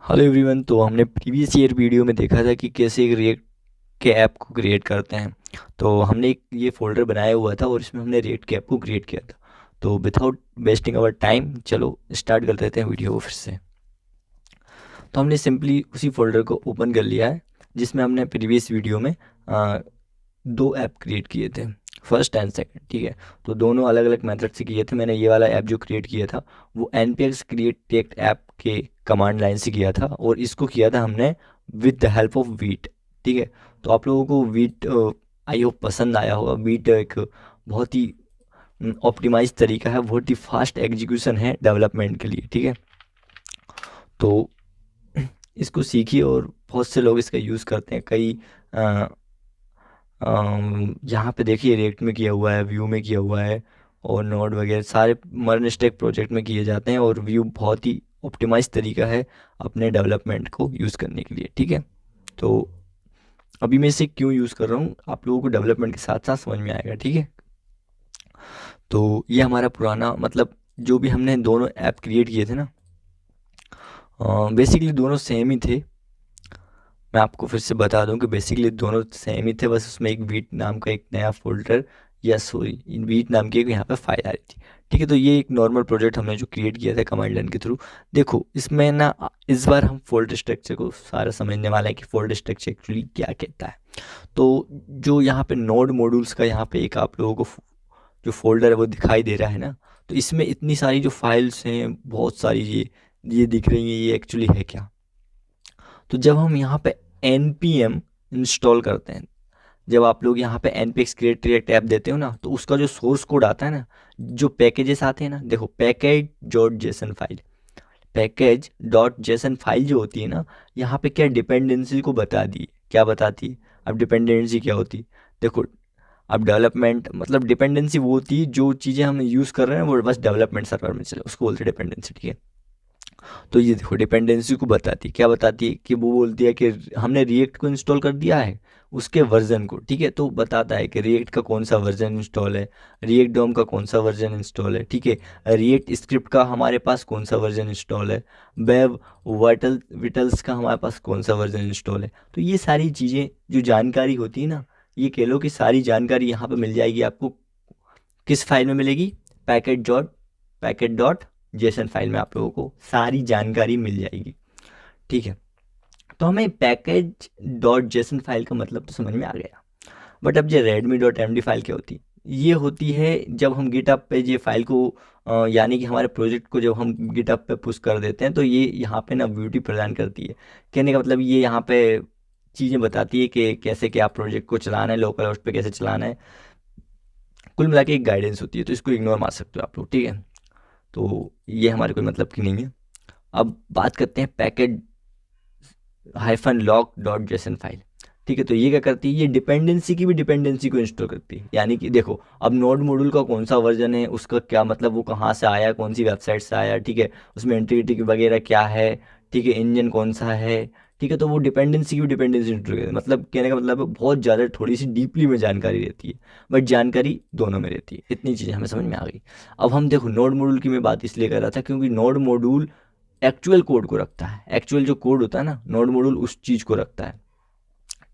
Hello everyone. तो हमने previous year video में देखा था कि कैसे एक रिएक्ट के ऐप को क्रिएट करते हैं। तो हमने एक ये फोल्डर बनाया हुआ था और इसमें हमने रिएक्ट के ऐप को क्रिएट किया था। तो विदाउट वेस्टिंग आवर टाइम चलो स्टार्ट कर देते हैं वीडियो को फिर से। तो हमने सिंपली उसी फोल्डर को ओपन कर लिया है जिसमें हमने प्रीवियस वीडियो में दो ऐप क्रिएट किए थे, फर्स्ट एंड सेकंड। ठीक है, तो दोनों अलग अलग मेथड से किए थे। मैंने ये वाला ऐप जो क्रिएट किया था वो npx क्रिएट टेक्स्ट ऐप के कमांड लाइन से किया था और इसको किया था हमने with the help of wheat. ठीक है, तो आप लोगों को वीट आई होप पसंद आया होगा। वीट एक बहुत ही ऑप्टिमाइज तरीका है, बहुत ही फास्ट एग्जीक्यूशन है डेवलपमेंट के लिए। ठीक है, तो इसको सीखिए और बहुत से लोग इसका यूज़ करते हैं। कई यहाँ पे देखिए रिएक्ट में किया हुआ है, व्यू में किया हुआ है और नोड वगैरह सारे मर्न स्टैक प्रोजेक्ट में किए जाते हैं। और व्यू बहुत ही ऑप्टिमाइज तरीका है अपने डेवलपमेंट को यूज़ करने के लिए। ठीक है, तो अभी मैं इसे क्यों यूज़ कर रहा हूँ आप लोगों को डेवलपमेंट के साथ साथ समझ में आएगा। ठीक है, तो ये हमारा पुराना मतलब जो भी हमने दोनों ऐप क्रिएट किए थे ना, बेसिकली दोनों सेम ही थे। मैं आपको फिर से बता दूं कि बेसिकली दोनों सेम ही थे, बस उसमें एक वीट नाम का एक नया फोल्डर या सॉरी इन वीट नाम की एक यहाँ पे फाइल आ रही थी। ठीक है, तो ये एक नॉर्मल प्रोजेक्ट हमने जो क्रिएट किया था कमांड लाइन के थ्रू। देखो इसमें ना इस बार हम फोल्डर स्ट्रक्चर को सारा समझने वाला है कि फोल्डर स्ट्रक्चर एक्चुअली क्या कहता है। तो जो यहाँ पे नोड मॉड्यूल्स का यहाँ पे एक आप लोगों को जो फोल्डर है वो दिखाई दे रहा है ना, तो इसमें इतनी सारी जो फाइल्स हैं बहुत सारी ये दिख रही हैं, ये एक्चुअली है क्या। तो जब हम यहाँ पे npm इंस्टॉल करते हैं, जब आप लोग यहाँ पे npx create react ऐप देते हो ना, तो उसका जो सोर्स कोड आता है ना, जो पैकेजेस आते हैं ना, देखो package dot JSON file, package dot JSON file जो होती है ना, यहाँ पे क्या डिपेंडेंसी को बता दी, क्या बताती है। अब डिपेंडेंसी क्या होती है, देखो अब डेवलपमेंट मतलब डिपेंडेंसी वो होती है जो चीज़ें हम यूज़ कर रहे हैं वो बस डेवलपमेंट सर्वर में चले, उसको बोलते हैं डिपेंडेंसी। ठीक है, तो ये देखो डिपेंडेंसी को बताती है, क्या बताती है कि वो बोलती है कि हमने रिएक्ट को इंस्टॉल कर दिया है उसके वर्जन को। ठीक है, तो बताता है कि रिएक्ट का कौन सा वर्जन इंस्टॉल है, रिएक्ट डोम का कौन सा वर्जन इंस्टॉल है। ठीक है, रिएक्ट स्क्रिप्ट का हमारे पास कौन सा वर्जन इंस्टॉल है, वेब विटल्स का हमारे पास कौन सा वर्जन इंस्टॉल है। तो ये सारी चीज़ें जो जानकारी होती है ना, ये कह लो कि सारी जानकारी यहाँ पे मिल जाएगी आपको। किस फाइल में मिलेगी, पैकेट डॉट जेसन फाइल में आप लोगों को सारी जानकारी मिल जाएगी। ठीक है, तो हमें पैकेज डॉट जेसन फाइल का मतलब तो समझ में आ गया। बट अब ये readme dot M D file क्या होती है, ये होती है जब हम गिटअप पे ये फाइल को यानी कि हमारे प्रोजेक्ट को जब हम गिटअप पे पुश कर देते हैं तो ये यहाँ पे ना ब्यूटी प्रदान करती है। कहने का मतलब ये यहाँ पे चीज़ें बताती है कि कैसे क्या प्रोजेक्ट को चलाना है, लोकल होस्ट पे कैसे चलाना है। कुल मिला के एक गाइडेंस होती है, तो इसको इग्नोर मार सकते हो आप लोग। ठीक है, तो ये हमारे कोई मतलब की नहीं है। अब बात करते हैं packet hyphen lock dot JSON file. ठीक है, तो ये क्या करती है, ये डिपेंडेंसी की भी डिपेंडेंसी को इंस्टॉल करती है। यानी कि देखो अब नोड मॉड्यूल का कौन सा वर्जन है, उसका क्या मतलब, वो कहाँ से आया, कौन सी वेबसाइट से आया। ठीक है, उसमें एंटिटी वगैरह क्या है, ठीक है, इंजन कौन सा है। ठीक है, तो वो डिपेंडेंसी की भी डिपेंडेंसी इंस्टॉल करती है। मतलब कहने का मतलब बहुत ज़्यादा थोड़ी सी डीपली में जानकारी रहती है, बट जानकारी दोनों में रहती है। इतनी चीज़ें हमें समझ में आ गई। अब हम देखो नोड मॉड्यूल की मैं बात इसलिए कर रहा था क्योंकि नोड मॉड्यूल एक्चुअल कोड को रखता है। एक्चुअल जो कोड होता है ना, नोड मॉड्यूल उस चीज़ को रखता है।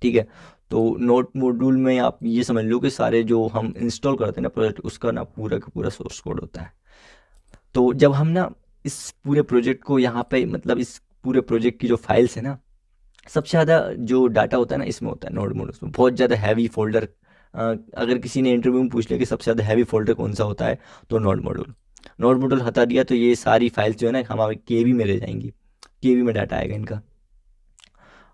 ठीक है, तो नोड मॉड्यूल में आप ये समझ लो कि सारे जो हम इंस्टॉल करते हैं ना प्रोजेक्ट, उसका ना पूरा का पूरा सोर्स कोड होता है। तो जब हम ना इस पूरे प्रोजेक्ट को यहाँ पे मतलब इस पूरे प्रोजेक्ट की जो फाइल्स है ना, सबसे ज़्यादा जो डाटा होता है ना इसमें होता है नोड मॉड्यूल में, बहुत ज़्यादा हैवी फोल्डर। अगर किसी ने इंटरव्यू में पूछ लिया कि सबसे ज़्यादा हैवी फोल्डर कौन सा होता है, तो नोड मॉड्यूल हटा दिया तो ये सारी फाइल्स जो है ना हमारे केबी में रह जाएंगी, केबी में डाटा आएगा इनका।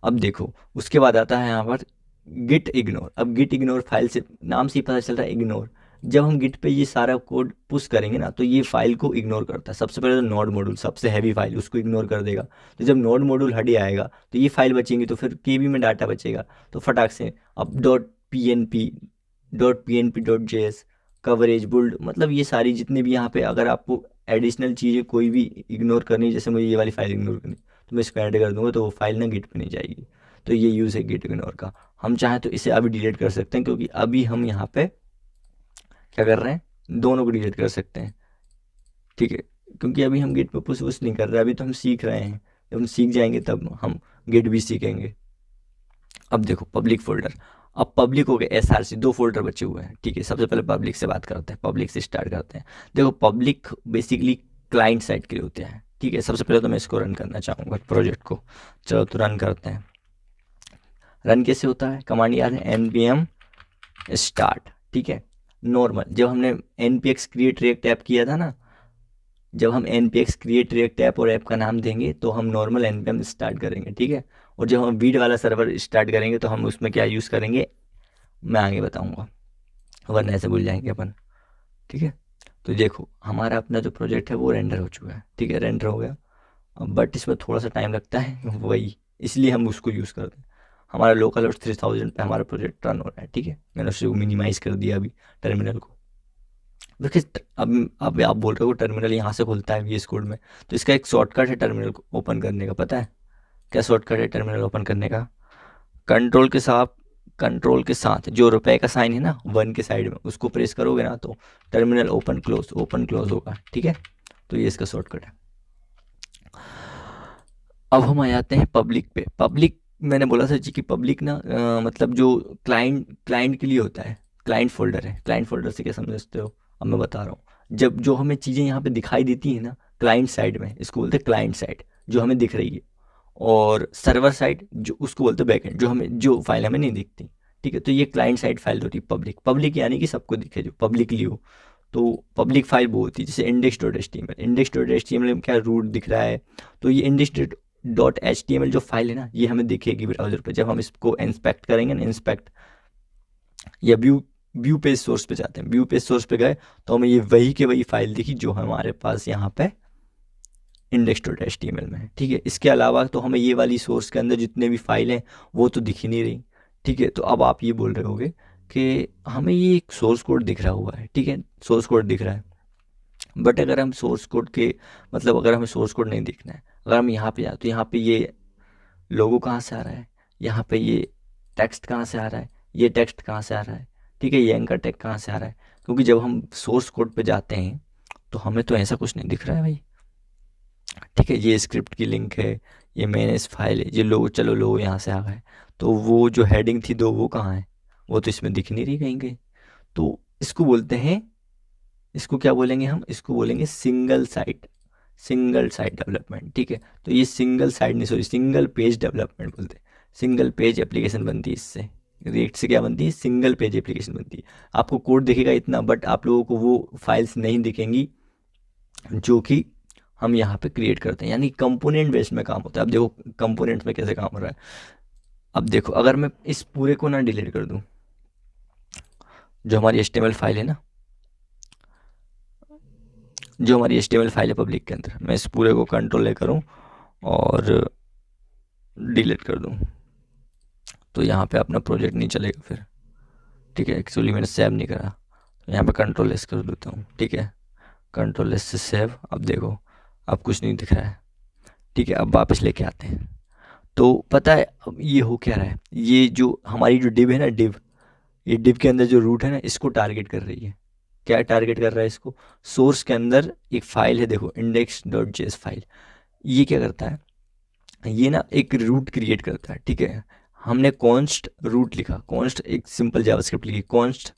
अब देखो उसके बाद आता है यहाँ पर गिट इग्नोर। अब गिट इग्नोर फाइल से नाम से ही पता चल रहा है इग्नोर। जब हम गिट पे ये सारा कोड पुश करेंगे ना तो ये फाइल को इग्नोर करता है। सबसे पहले तो नोड मॉड्यूल सबसे हैवी फाइल उसको इग्नोर कर देगा। तो जब नोड मॉड्यूल हट आएगा तो ये फाइल बचेंगी, तो फिर केबी में डाटा बचेगा। तो फटाक से अब dot P N P dot J S coverage build, मतलब ये सारी जितने भी यहाँ पे अगर आपको एडिशनल चीज़ें कोई भी इग्नोर करनी है, जैसे मुझे ये वाली फाइल इग्नोर करनी, तो मैं इसको ऐड कर दूंगा तो वो फाइल ना गिट पे नहीं जाएगी। तो ये यूज़ है गिट इग्नोर का। हम चाहें तो इसे अभी डिलीट कर सकते हैं क्योंकि अभी हम यहाँ पे क्या कर रहे हैं, दोनों को डिलीट कर सकते हैं। ठीक है, क्योंकि अभी हम गिट पे पुश नहीं कर रहे, अभी तो हम सीख रहे हैं। जब हम सीख जाएंगे तब हम गिट भी सीखेंगे। अब देखो पब्लिक फोल्डर, अब पब्लिक हो गया SRC, 2 फोल्डर बचे हुए हैं, ठीक है। सबसे पहले पब्लिक से बात करते हैं, पब्लिक से स्टार्ट करते हैं। देखो पब्लिक बेसिकली क्लाइंट साइड के लिए होते हैं, ठीक है। सबसे पहले तो मैं इसको रन करना चाहूँगा प्रोजेक्ट को, चलो तो रन करते हैं। रन कैसे होता है, कमांड याद है npm स्टार्ट, ठीक है। नॉर्मल, जब हमने npx क्रिएट रिएक्ट ऐप किया था ना, जब हम npx क्रिएट रिएक्ट ऐप और ऐप का नाम देंगे तो हम नॉर्मल npm स्टार्ट करेंगे, ठीक है। और जब हम वीड वाला सर्वर स्टार्ट करेंगे तो हम उसमें क्या यूज़ करेंगे, मैं आगे बताऊंगा, वरना ऐसे भूल जाएंगे अपन, ठीक है। तो देखो हमारा अपना जो प्रोजेक्ट है वो रेंडर हो चुका है, ठीक है, रेंडर हो गया। बट इसमें थोड़ा सा टाइम लगता है, वही इसलिए हम उसको यूज़ करते हैं। हमारा लोकल होस्ट 3000 पे हमारा प्रोजेक्ट रन हो रहा है, ठीक है। मैंने उसको मिनिमाइज़ कर दिया अभी टर्मिनल को। देखिए अब आप बोल रहे हो टर्मिनल यहाँ से खुलता है VS कोड में, तो इसका एक शॉर्टकट है टर्मिनल को ओपन करने का, पता है क्या शॉर्टकट है टर्मिनल ओपन करने का? कंट्रोल के साथ जो रुपए का साइन है ना 1 के साइड में, उसको प्रेस करोगे ना तो टर्मिनल ओपन क्लोज होगा, ठीक है। तो ये इसका शॉर्टकट है। अब हम आ जाते हैं पब्लिक पे। पब्लिक मैंने बोला था जी कि पब्लिक ना मतलब जो क्लाइंट के लिए होता है, क्लाइंट फोल्डर है। क्लाइंट फोल्डर से क्या समझते हो, अब मैं बता रहा हूँ। जब जो हमें चीज़ें यहाँ पे दिखाई देती हैं ना क्लाइंट साइड में, इसको बोलते हैं क्लाइंट साइड, जो हमें दिख रही है। और सर्वर साइड जो उसको बोलते हैं बैकएंड, जो फाइल हमें नहीं दिखती, ठीक है। तो ये क्लाइंट साइड फाइल होती है पब्लिक। पब्लिक यानी कि सबको दिखे, जो पब्लिकली हो। तो पब्लिक फाइल वो होती है जैसे index.html में क्या रूट दिख रहा है, तो ये index.html जो फाइल है ना ये हमें दिखेगी ब्राउजर पे। जब हम इसको इंस्पेक्ट करेंगे ना, इंस्पेक्ट या व्यू पेज सोर्स पे जाते हैं, व्यू पेज सोर्स पे गए तो हमें ये वही के वही फाइल दिखी जो हमारे पास यहाँ पे index.html में है, ठीक है। इसके अलावा तो हमें ये वाली सोर्स के अंदर जितने भी फाइल हैं वो तो दिख ही नहीं रही, ठीक है। तो अब आप ये बोल रहे होगे कि हमें ये एक सोर्स कोड दिख रहा हुआ है, ठीक है, सोर्स कोड दिख रहा है। बट अगर हम सोर्स कोड के मतलब अगर हमें सोर्स कोड नहीं देखना है, अगर हम यहाँ पे जाए तो यहाँ पे ये लोगो कहाँ से आ रहा है, यहाँ पे ये टेक्स्ट कहाँ से आ रहा है, ये टेक्स्ट कहाँ से आ रहा है, ठीक है, ये एंकर टैग कहाँ से आ रहा है। क्योंकि जब हम सोर्स कोड पे जाते हैं तो हमें तो ऐसा कुछ नहीं दिख रहा है भाई, ठीक है। ये स्क्रिप्ट की लिंक है, ये मेन इस फाइल है, ये लोगो, चलो लोगो यहाँ से आ गए। तो वो जो हेडिंग थी दो वो कहाँ है, वो तो इसमें दिख नहीं रही कहीं कहीं। तो इसको बोलते हैं, इसको क्या बोलेंगे हम, इसको बोलेंगे सिंगल साइट डेवलपमेंट, ठीक है। तो ये सिंगल साइट नहीं, सॉरी, सिंगल पेज डेवलपमेंट बोलते हैं। सिंगल पेज एप्लीकेशन बनती है इससे, रिएक्ट से क्या बनती है, सिंगल पेज एप्लीकेशन बनती है। आपको कोड दिखेगा इतना, बट आप लोगों को वो फाइल्स नहीं दिखेंगी जो कि हम यहाँ पे क्रिएट करते हैं। यानी कंपोनेंट बेस्ड में काम होता है। अब देखो कंपोनेंट्स में कैसे काम हो रहा है। अब देखो अगर मैं इस पूरे को ना डिलीट कर दूं, जो हमारी HTML फाइल है ना, जो हमारी HTML फाइल है पब्लिक के अंदर, मैं इस पूरे को कंट्रोल ले करूँ और डिलीट कर दूँ तो यहाँ पे अपना प्रोजेक्ट नहीं चलेगा फिर, ठीक है। एक्चुअली मैंने सेव नहीं करा, तो यहाँ पे कंट्रोल एस कर देता हूँ, ठीक है। कंट्रोल एस से सेव। अब देखो अब कुछ नहीं दिख रहा है, ठीक है। अब वापस लेके आते हैं। तो पता है अब ये हो क्या रहा है, ये जो हमारी जो डिव है ना, डिव, ये डिव के अंदर जो रूट है ना इसको टारगेट कर रही है। क्या टारगेट कर रहा है इसको, सोर्स के अंदर एक फाइल है देखो index.js फाइल। ये क्या करता है, ये ना एक रूट क्रिएट करता है, ठीक है। हमने कॉन्स्ट रूट लिखा, कॉन्स्ट एक सिंपल जावास्क्रिप्ट लिखी, कॉन्स्ट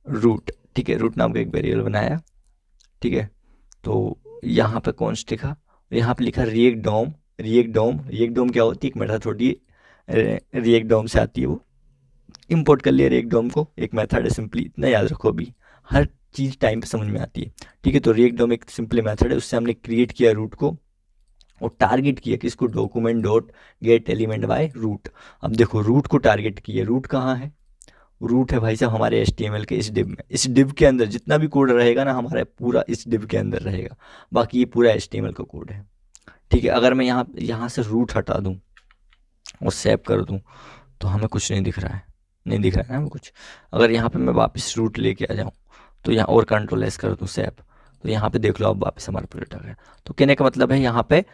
रूट, ठीक है। रूट नाम का एक वेरिएबल बनाया, ठीक है। तो यहाँ पे कॉन्स्ट लिखा, यहाँ पे लिखा रिएक्ट डोम क्या होती है, एक मेथड होती है, रिएक्ट डोम से आती है वो, इंपोर्ट कर लिया रिएक्ट डोम को, एक मेथड है सिंपली, इतना याद रखो अभी, हर चीज़ टाइम पे समझ में आती है, ठीक है। तो रिएक्ट डोम एक सिंपली मेथड है, उससे हमने क्रिएट किया रूट को और टारगेट किया कि इसको document dot get element by root. अब देखो रूट को टारगेट किया, रूट कहाँ है, रूट है भाई साहब हमारे HTML के इस डिव में। इस डिव के अंदर जितना भी कोड रहेगा ना हमारा पूरा इस डिव के अंदर रहेगा, बाकी ये पूरा HTML का कोड है, ठीक है। अगर मैं यहाँ से रूट हटा दूँ और सेव कर दूँ तो हमें कुछ नहीं दिख रहा है, नहीं दिख रहा है ना हमें कुछ। अगर यहाँ पे मैं वापस रूट लेके आ जाऊँ तो यहाँ और कंट्रोल एस कर दूँ सेव, तो यहाँ पे देख लो अब वापस हमारा प्रोजेक्ट आ गया। तो कहने का मतलब है यहाँ पे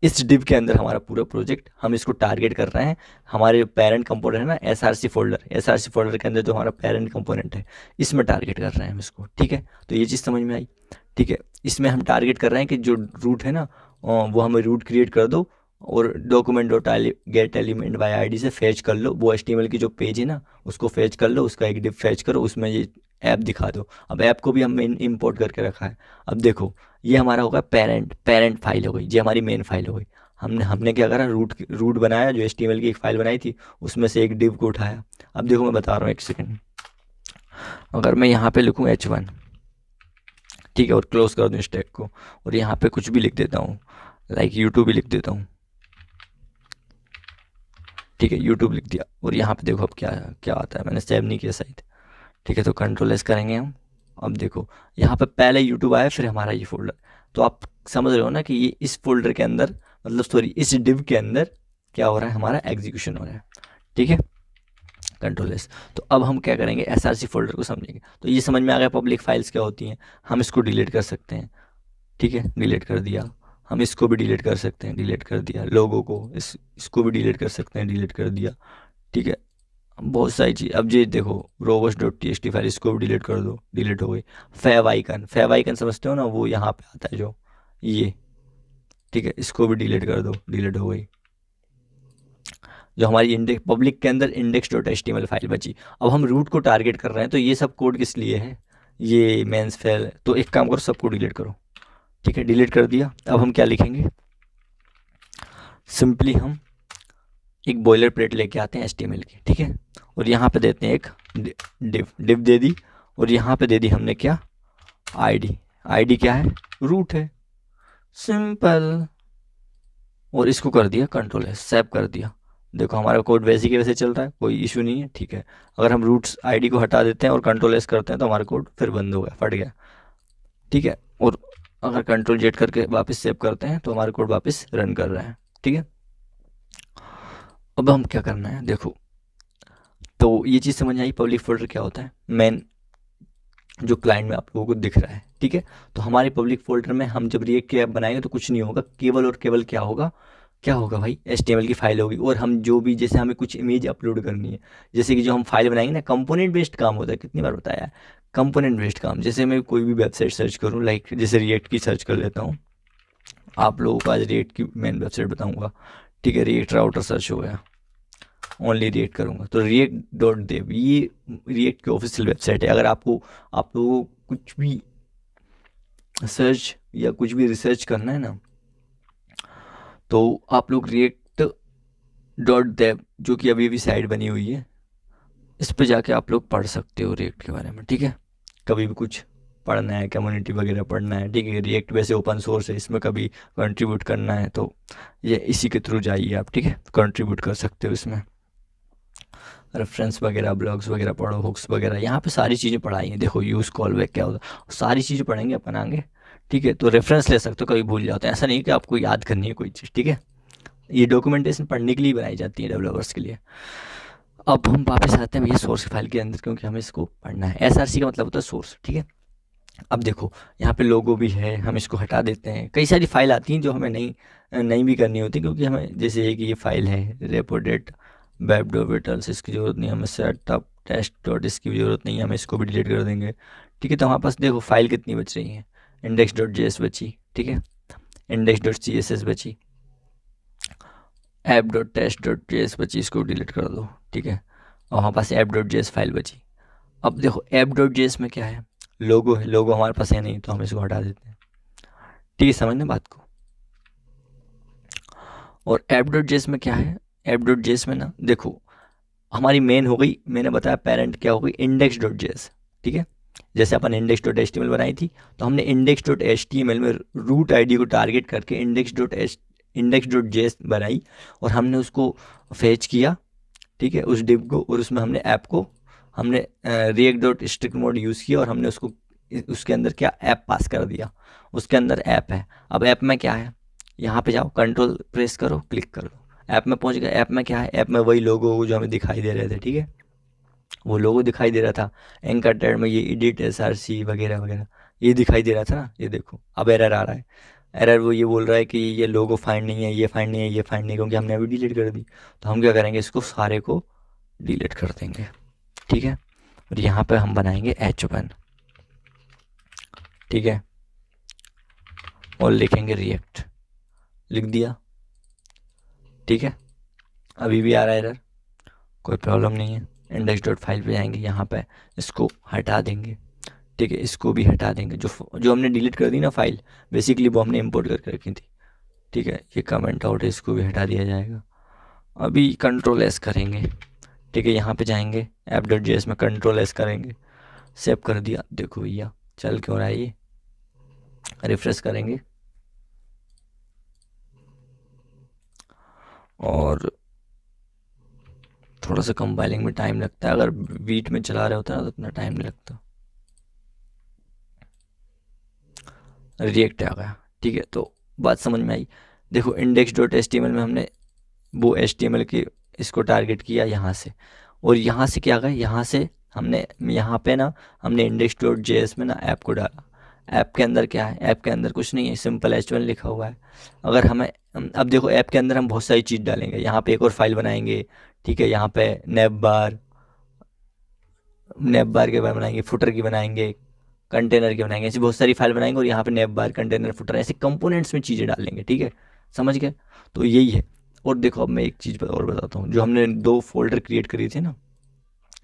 इस डिव के अंदर हमारा पूरा प्रोजेक्ट, हम इसको टारगेट कर रहे हैं। हमारे पेरेंट कंपोनेंट है ना SRC फोल्डर के अंदर जो हमारा पेरेंट कंपोनेंट है इसमें टारगेट कर रहे हैं हम इसको, ठीक है। तो ये चीज़ समझ में आई, ठीक है। इसमें हम टारगेट कर रहे हैं कि जो रूट है ना वो हमें रूट क्रिएट कर दो और document dot get element bye ID से फैच कर लो, वो एचटीएमएल की जो पेज है ना उसको फैच कर लो, उसका एक डिप फैच करो, उसमें ये ऐप दिखा दो। अब ऐप को भी हमने इंपोर्ट करके रखा है। अब देखो ये हमारा होगा पेरेंट फाइल हो गई, ये हमारी मेन फाइल हो गई। हमने हमने क्या करा, रूट बनाया, जो एचटीएमएल की एक फाइल बनाई थी उसमें से एक डिव को उठाया। अब देखो मैं बता रहा हूँ, एक सेकेंड, अगर मैं यहाँ पे लिखूँ H1, ठीक है, और क्लोज कर दूँ इस टैग को, और यहाँ पे कुछ भी लिख देता हूँ, लाइक यूट्यूब भी लिख देता हूँ, ठीक है, यूट्यूब लिख दिया, और यहाँ पे देखो अब क्या क्या आता है, मैंने सेव नहीं किया शायद, ठीक है, तो कंट्रोल एस करेंगे हम। अब देखो यहाँ पे पहले यूट्यूब आया, फिर हमारा ये फोल्डर, तो आप समझ रहे हो ना कि ये इस फोल्डर के अंदर, मतलब सॉरी इस डिव के अंदर क्या हो रहा है, हमारा एग्जीक्यूशन हो रहा है, ठीक है, कंट्रोल एस। तो अब हम क्या करेंगे, एसआरसी फोल्डर को समझेंगे। तो ये समझ में आ गया पब्लिक फाइल्स क्या होती हैं, हम इसको डिलीट कर सकते हैं, ठीक है, डिलीट कर दिया। हम इसको भी डिलीट कर सकते हैं, डिलीट कर दिया। लोगों को इसको भी डिलीट कर सकते हैं, डिलीट कर दिया, ठीक है, बहुत सारी चीज़। अब ये देखो robots dot T S T file, इसको भी डिलीट कर दो, डिलीट हो गई। फैव आइकन समझते हो ना, वो यहाँ पे आता है जो ये, ठीक है, इसको भी डिलीट कर दो, डिलीट हो गई। जो हमारी इंडेक्स पब्लिक के अंदर index dot H T M L file बची। अब हम रूट को टारगेट कर रहे हैं, तो ये सब कोड किस लिए है, ये मेंस फेल, तो एक काम करो सबको डिलीट करो, ठीक है, डिलीट कर दिया। अब हम क्या लिखेंगे, सिंपली हम एक बॉयलर प्लेट लेके आते हैं HTML की, ठीक है, और यहाँ पे देते हैं एक डिव दे दी, और यहाँ पे दे दी हमने क्या, आईडी। आईडी क्या है, रूट है, सिंपल, और इसको कर दिया कंट्रोल है, सेव कर दिया। देखो हमारा कोड वैसे के वैसे चल रहा है, कोई इशू नहीं है, ठीक है। अगर हम रूट्स आईडी को हटा देते हैं और कंट्रोल एस करते हैं तो हमारा कोड फिर बंद हो गया, फट गया, ठीक है। और अगर कंट्रोल जेड करके वापस सेव करते हैं तो हमारा कोड वापस रन कर रहा है, ठीक है। अब हम क्या करना है, देखो, तो ये चीज़ समझ आई पब्लिक फोल्डर क्या होता है, मेन जो क्लाइंट में आप लोगों को दिख रहा है, ठीक है। तो हमारे पब्लिक फोल्डर में हम जब रिएक्ट की ऐप बनाएंगे तो कुछ नहीं होगा, केवल और केवल क्या होगा, क्या होगा भाई, HTML की फाइल होगी। और हम जो भी, जैसे हमें कुछ इमेज अपलोड करनी है, जैसे कि जो हम फाइल बनाएंगे ना, कंपोनेंट बेस्ड काम होता है, कितनी बार बताया है, कंपोनेंट बेस्ड काम। जैसे मैं कोई भी वेबसाइट सर्च करूँ, लाइक जैसे रिएक्ट की सर्च कर लेता हूँ, आप लोगों को आज रिएक्ट की मेन वेबसाइट बताऊँगा, ठीक है, रिएक्ट राउटर सर्च हो गया, ओनली रिएक्ट करूँगा तो react.dev, ये रिएक्ट की ऑफिशियल वेबसाइट है। अगर आपको, आप लोगों को कुछ भी सर्च या कुछ भी रिसर्च करना है ना, तो आप लोग react.dev, जो कि अभी साइट बनी हुई है, इस पे जाके आप लोग पढ़ सकते हो रिएक्ट के बारे में, ठीक है। कभी भी कुछ पढ़ना है, कम्युनिटी वगैरह पढ़ना है, ठीक है, रिएक्ट वैसे ओपन सोर्स है, इसमें कभी कंट्रीब्यूट करना है तो ये इसी के थ्रू जाइए आप, ठीक है, कंट्रीब्यूट कर सकते हो इसमें। रेफरेंस वगैरह, ब्लॉग्स वगैरह पढ़ो, हुक्स वगैरह, यहाँ पे सारी चीज़ें पढ़ाई हैं। देखो यूज़ कॉल बैक क्या होता है, सारी चीज़ें पढ़ेंगे अपन आगे, ठीक है। तो रेफरेंस ले सकते हो, कभी भूल जाते हैं, ऐसा नहीं कि आपको याद करनी है कोई चीज़, ठीक है। ये डॉक्यूमेंटेशन पढ़ने के लिए बनाई जाती है, डेवलपर्स के लिए। अब हम वापस आते हैं भैया सोर्स फाइल के अंदर, क्योंकि हमें इसको पढ़ना है। SRC का मतलब होता है सोर्स, ठीक है। अब देखो यहाँ पे लोगो भी है, हम इसको हटा देते हैं। कई सारी फाइल आती हैं जो हमें नहीं भी करनी होती, क्योंकि हमें जैसे एक ये फाइल है रेपोडेट वेब डॉविटल्स, इसकी ज़रूरत नहीं, हमें सेटअप टेस्ट डॉट, इसकी भी ज़रूरत नहीं है, हमें इसको भी डिलीट कर देंगे, ठीक है। तो हमारे पास देखो फाइल कितनी बच रही है, index.js बची, ठीक है, index.css बची, app.test.js बची, इसको डिलीट कर दो, ठीक है। और हमारे पास app.js फाइल बची। अब देखो app.js में क्या है, लोगो है, लोगो हमारे पास है नहीं तो हम इसको हटा देते हैं, ठीक है, समझना बात को। और app.js में क्या है, app.js में ना देखो हमारी मेन हो गई, मैंने बताया पेरेंट क्या हो गई, index.js, ठीक है। जैसे अपन index.html बनाई थी, तो हमने index.html में रूट आईडी को टारगेट करके index.js बनाई, और हमने उसको फेच किया, ठीक है, उस डिव को, और उसमें हमने ऐप को, हमने react.strict मोड यूज़ किया, और हमने उसको उसके अंदर क्या ऐप पास कर दिया, उसके अंदर ऐप है। अब ऐप में क्या है, यहाँ पे जाओ, कंट्रोल प्रेस करो, क्लिक करो, ऐप में पहुँच गए। ऐप में क्या है, ऐप में वही लोगो जो हमें दिखाई दे रहे थे, ठीक है, वो लोगो दिखाई दे रहा था। एंकर टैग में ये एडिट SRC वगैरह वगैरह ये दिखाई दे रहा था ना, ये देखो अब एरर आ रहा है। एरर वो ये बोल रहा है कि ये लोगो फाइंड नहीं है, ये फाइंड नहीं है, ये फाइंड नहीं है, क्योंकि हमने अभी डिलीट कर दी। तो हम क्या करेंगे, इसको सारे को डिलीट कर देंगे, ठीक है। और यहाँ पे हम बनाएंगे H1, ठीक है, और लिखेंगे रिएक्ट, लिख दिया, ठीक है। अभी भी आ रहा है एरर, कोई प्रॉब्लम नहीं है। इंडेक्स डॉट फाइल पे जाएंगे, यहाँ पे इसको हटा देंगे, ठीक है। इसको भी हटा देंगे, जो हमने डिलीट कर दी ना फाइल, बेसिकली वो हमने इंपोर्ट करके रखी थी, ठीक है। ये कमेंट आउट है, इसको भी हटा दिया जाएगा। अभी कंट्रोल एस करेंगे, ठीक है। यहाँ पे जाएंगे ऐप डॉट जेएस में, कंट्रोल एस करेंगे, सेव कर दिया। देखो भैया चल क्यों रहा है ये, रिफ्रेश करेंगे और थोड़ा सा कंपाइलिंग में टाइम लगता है। अगर वीट में चला रहे होता है ना तो इतना टाइम नहीं लगता। रिएक्ट आ गया, ठीक है। तो बात समझ में आई। देखो इंडेक्स डॉट एच में हमने वो एच के इसको टारगेट किया यहाँ से, और यहाँ से क्या गया, यहाँ से हमने यहाँ पे ना हमने इंडेक्स डॉट जेएस में ना ऐप को डाला। ऐप के अंदर क्या है, ऐप के अंदर कुछ नहीं है, सिंपल एच लिखा हुआ है। अगर हमें अब देखो ऐप के अंदर हम बहुत सारी चीज़ डालेंगे, यहाँ पे एक और फाइल बनाएंगे, ठीक है। यहाँ पे नेप बार के बारे बनाएंगे, फुटर की बनाएंगे, कंटेनर की बनाएंगे, ऐसी बहुत सारी फाइल बनाएंगे, और यहाँ पे नेप बार, कंटेनर, फुटर, ऐसे कंपोनेंट्स में चीज़ें डालेंगे, ठीक है। समझ गए, तो यही है। और देखो अब मैं एक चीज़ और बताता हूँ, जो हमने दो फोल्डर क्रिएट करी थी ना,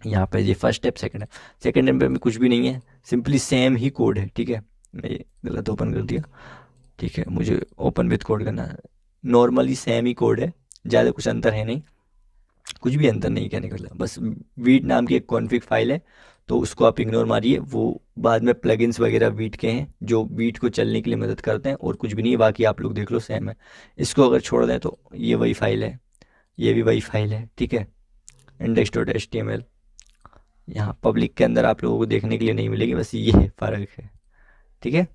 यहाँ पे ये फर्स्ट स्टेप, सेकंड है। सेकंड स्टेप में कुछ भी नहीं है, सिंपली सेम ही कोड है, ठीक है। मैं ये गलत ओपन कर दिया, ठीक है। मुझे ओपन विथ कोड करना है। नॉर्मली सेम ही कोड है, ज़्यादा कुछ अंतर है नहीं, कुछ भी अंतर नहीं कहने का मतलब, बस वीट नाम की एक कॉन्फ़िग फाइल है, तो उसको आप इग्नोर मारिए। वो बाद में प्लगइन्स वगैरह वीट के हैं जो वीट को चलने के लिए मदद करते हैं, और कुछ भी नहीं है। बाकी आप लोग देख लो सेम है। इसको अगर छोड़ दें तो ये वही फाइल है, ये भी वही फाइल है, ठीक है। Index dot H T M L यहाँ पब्लिक के अंदर आप लोगों को देखने के लिए नहीं मिलेगी, बस ये फ़र्क है, ठीक है।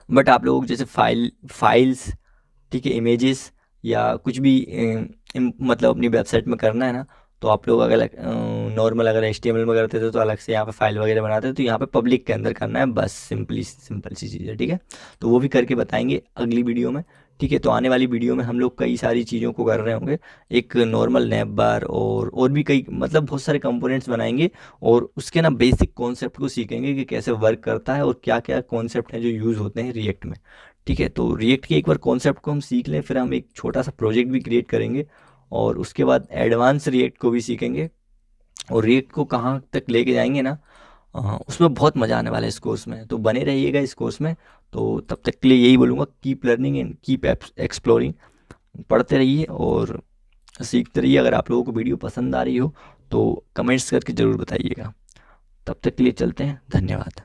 बट आप लोगों को जैसे फाइल्स, ठीक है, इमेजेस या कुछ भी मतलब अपनी वेबसाइट में करना है ना, तो आप लोग अगर नॉर्मल अगर HTML में करते थे तो अलग से यहाँ पे फाइल वगैरह बनाते थे, तो यहाँ पे पब्लिक के अंदर करना है, बस सिंपल सी चीज़ है, ठीक है। तो वो भी करके बताएंगे अगली वीडियो में, ठीक है। तो आने वाली वीडियो में हम लोग कई सारी चीज़ों को कर रहे होंगे, एक नॉर्मल नैप बार और भी कई मतलब बहुत सारे कंपोनेंट्स बनाएंगे, और उसके ना बेसिक कॉन्सेप्ट को सीखेंगे कि कैसे वर्क करता है और क्या क्या कॉन्सेप्ट हैं जो यूज़ होते हैं रिएक्ट में, ठीक है। तो रिएक्ट के एक बार कॉन्सेप्ट को हम सीख लें, फिर हम एक छोटा सा प्रोजेक्ट भी क्रिएट करेंगे, और उसके बाद एडवांस रिएक्ट को भी सीखेंगे, और रिएक्ट को कहाँ तक लेके जाएंगे ना, उसमें बहुत मज़ा आने वाला है इस कोर्स में। तो बने रहिएगा इस कोर्स में। तो तब तक के लिए यही बोलूँगा, keep learning and keep exploring. पढ़ते रहिए और सीखते रहिए। अगर आप लोगों को वीडियो पसंद आ रही हो तो कमेंट्स करके ज़रूर बताइएगा। तब तक के लिए चलते हैं, धन्यवाद।